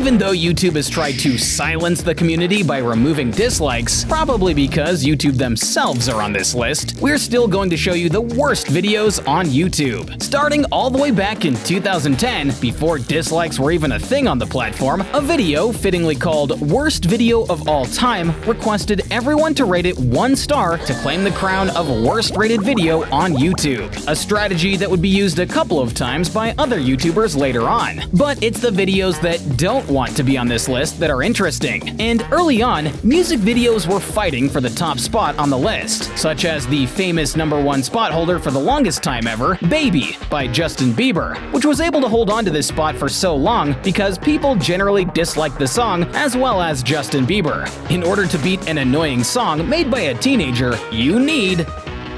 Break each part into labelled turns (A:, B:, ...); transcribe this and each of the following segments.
A: Even though YouTube has tried to silence the community by removing dislikes, probably because YouTube themselves are on this list, we're still going to show you the worst videos on YouTube. Starting all the way back in 2010, before dislikes were even a thing on the platform, a video fittingly called Worst Video of All Time requested everyone to rate it 1 star to claim the crown of worst rated video on YouTube, a strategy that would be used a couple of times by other YouTubers later on. But it's the videos that don't want to be on this list that are interesting, and early on, music videos were fighting for the top spot on the list, such as the famous #1 spot holder for the longest time ever, Baby by Justin Bieber, which was able to hold on to this spot for so long because people generally disliked the song as well as Justin Bieber. In order to beat an annoying song made by a teenager, you need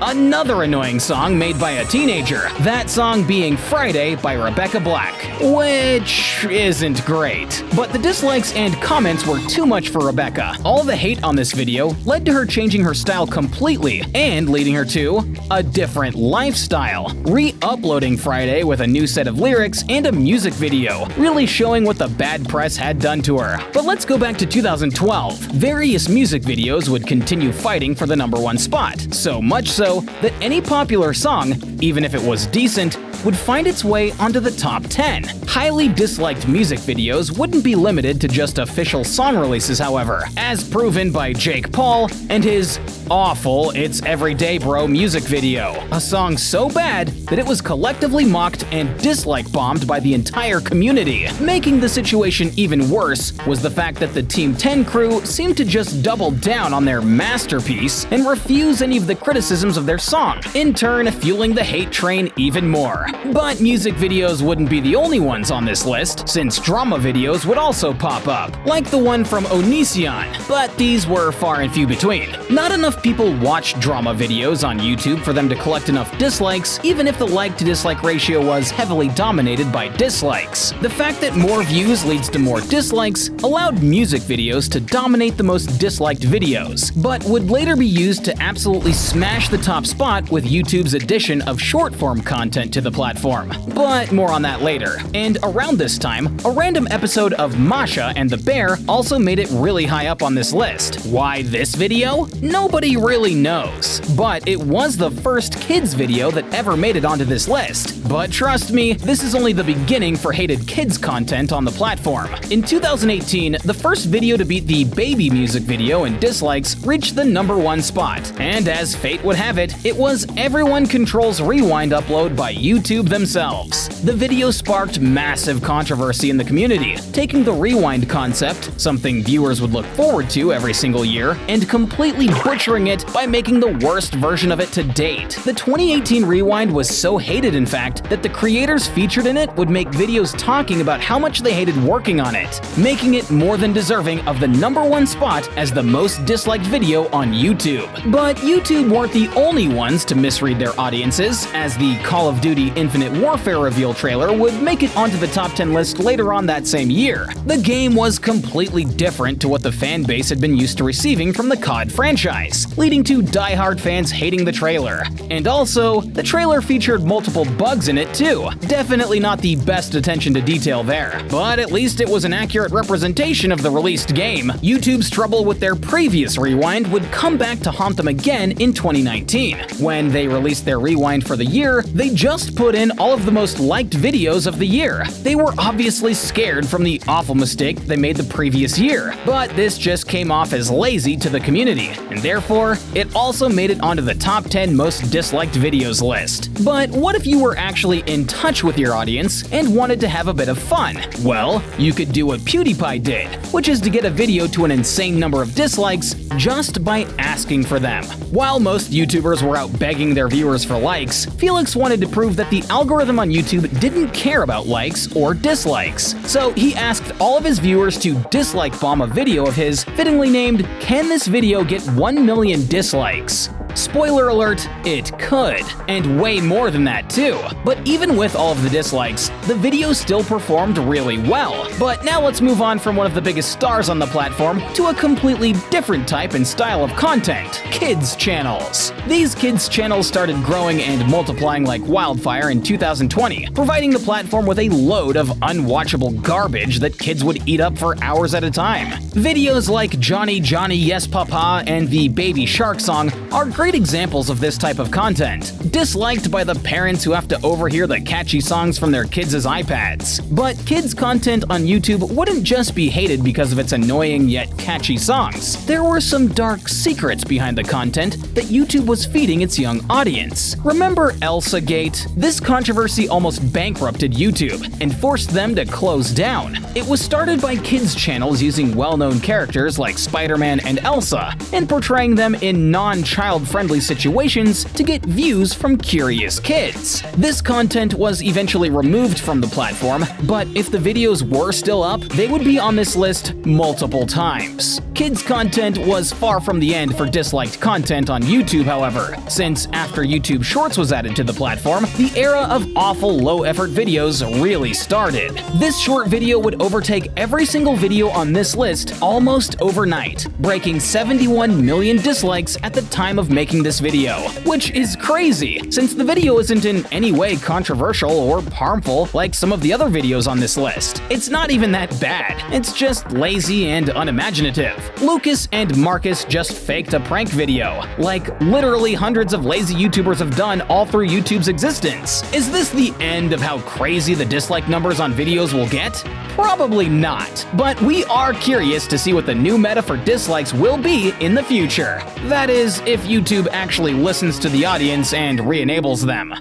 A: another annoying song made by a teenager, that song being Friday by Rebecca Black, which isn't great. But the dislikes and comments were too much for Rebecca. All the hate on this video led to her changing her style completely and leading her to a different lifestyle, re-uploading Friday with a new set of lyrics and a music video, really showing what the bad press had done to her. But let's go back to 2012. Various music videos would continue fighting for the #1 spot, so much so that any popular song, even if it was decent, would find its way onto the top 10. Highly disliked music videos wouldn't be limited to just official song releases, however, as proven by Jake Paul and his awful It's Everyday Bro music video, a song so bad that it was collectively mocked and dislike bombed by the entire community. Making the situation even worse was the fact that the Team 10 crew seemed to just double down on their masterpiece and refuse any of the criticisms of their song, in turn fueling the hate train even more. But music videos wouldn't be the only ones on this list, since drama videos would also pop up, like the one from Onision, but these were far and few between. Not enough people watch drama videos on YouTube for them to collect enough dislikes, even if the like to dislike ratio was heavily dominated by dislikes. The fact that more views leads to more dislikes allowed music videos to dominate the most disliked videos, but would later be used to absolutely smash the top spot with YouTube's addition of short-form content to the platform. But more on that later. And around this time, a random episode of Masha and the Bear also made it really high up on this list. Why this video? Nobody really knows. But it was the first kids video that ever made it onto this list. But trust me, this is only the beginning for hated kids content on the platform. In 2018, the first video to beat the Baby music video in dislikes reached the #1 spot. And as fate would have it, it was Everyone Controls Rewind upload by YouTube themselves. The video sparked massive controversy in the community, taking the rewind concept, something viewers would look forward to every single year, and completely butchering it by making the worst version of it to date. The 2018 rewind was so hated, in fact, that the creators featured in it would make videos talking about how much they hated working on it, making it more than deserving of the #1 spot as the most disliked video on YouTube. But YouTube weren't the only ones to misread their audiences, as the Call of Duty Infinite Warfare reveal trailer would make it onto the top 10 list later on that same year. The game was completely different to what the fan base had been used to receiving from the COD franchise, leading to diehard fans hating the trailer. And also, the trailer featured multiple bugs in it too. Definitely not the best attention to detail there, but at least it was an accurate representation of the released game. YouTube's trouble with their previous rewind would come back to haunt them again in 2019. When they released their rewind for the year, they just put in all of the most liked videos of the year. They were obviously scared from the awful mistake they made the previous year, but this just came off as lazy to the community, and therefore, it also made it onto the top 10 most disliked videos list. But what if you were actually in touch with your audience and wanted to have a bit of fun? Well, you could do what PewDiePie did, which is to get a video to an insane number of dislikes just by asking for them. While most YouTubers were out begging their viewers for likes, Felix wanted to prove that the algorithm on YouTube didn't care about likes or dislikes. So he asked all of his viewers to dislike bomb a video of his, fittingly named, "Can this video get 1 million dislikes?" Spoiler alert, it could, and way more than that too. But even with all of the dislikes, the video still performed really well. But now let's move on from one of the biggest stars on the platform to a completely different type and style of content: kids channels. These kids channels started growing and multiplying like wildfire in 2020, providing the platform with a load of unwatchable garbage that kids would eat up for hours at a time. Videos like Johnny Johnny Yes Papa and the Baby Shark song are great examples of this type of content, disliked by the parents who have to overhear the catchy songs from their kids' iPads. But kids content on YouTube wouldn't just be hated because of its annoying yet catchy songs. There were some dark secrets behind the content that YouTube was feeding its young audience. Remember Elsagate? This controversy almost bankrupted YouTube and forced them to close down. It was started by kids channels using well-known characters like Spider-Man and Elsa and portraying them in non-child-friendly situations to get views from curious kids. This content was eventually removed from the platform, but if the videos were still up, they would be on this list multiple times. Kids content was far from the end for disliked content on YouTube, however, since after YouTube Shorts was added to the platform, the era of awful low-effort videos really started. This short video would overtake every single video on this list almost overnight, breaking 71 million dislikes at the time of making this video, which is crazy, since the video isn't in any way controversial or harmful like some of the other videos on this list. It's not even that bad, it's just lazy and unimaginative. Lucas and Marcus just faked a prank video, like literally hundreds of lazy YouTubers have done all through YouTube's existence. Is this the end of how crazy the dislike numbers on videos will get? Probably not, but we are curious to see what the new meta for dislikes will be in the future. That is, if YouTube actually listens to the audience and re-enables them.